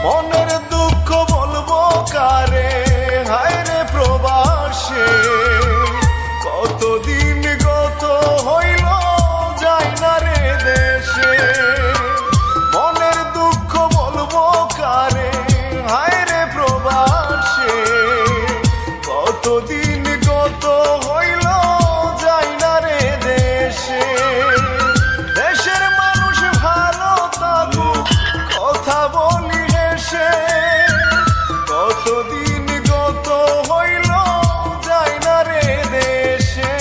মনের দুঃখ বলবো কারে, হায় রে প্রবাসে কতদিন গত হইল যাই না রে দেশে। মনের দুঃখ বলবো কারে, হায় রে প্রবাসে কতদিন গত হইল যাই না রে দেশে। দেশের মানুষ ভালো থাকুক কথা বলি হেসে, কতদিন গত হইল যাই না রে দেশে।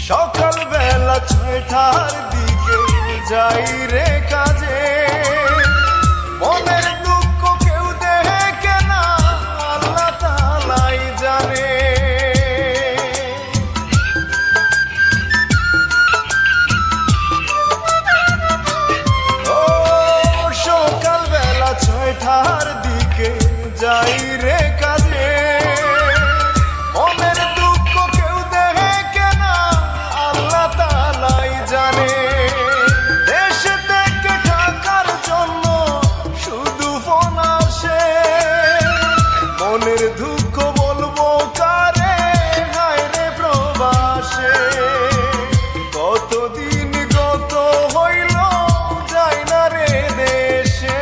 সকালবেলা 6টার দিকে যাই রে কাজে, মনের দুঃখ কেউ দেখে না আল্লাহ তাআলাই জানে। ও সকালবেলা 6টার দিকে যাই রে কাজে, মনের দুঃখ কেউ দেখে না আল্লাহ তাআলাই জানে। দেশে থেকে ঢাকার জন্য শুধু ফোন আসে, মনের দুঃখ বলবো কারে, হায় রে প্রবাসে কতদিন গত হইল যাই না রে দেশে।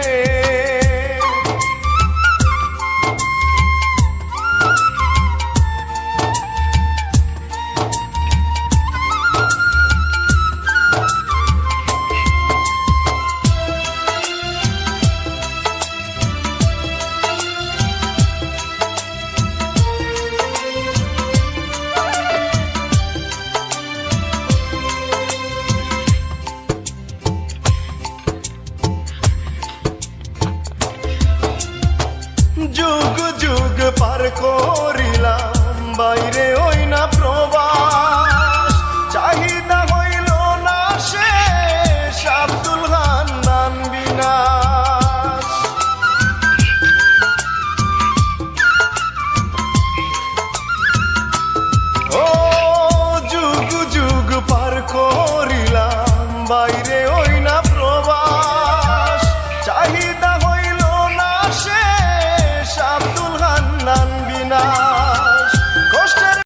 যুগ যুগ পার করিলাম বাইরে ওই না প্রবাস, চাহিদা হইল না শেষ আব্দুল হান্নান বিনাশ। ও যুগ যুগ পার করিলাম বাইরে ওই না প্রবাস, চাহিদা হইল না শেষ আব্দুল হান্নান বিনাশ।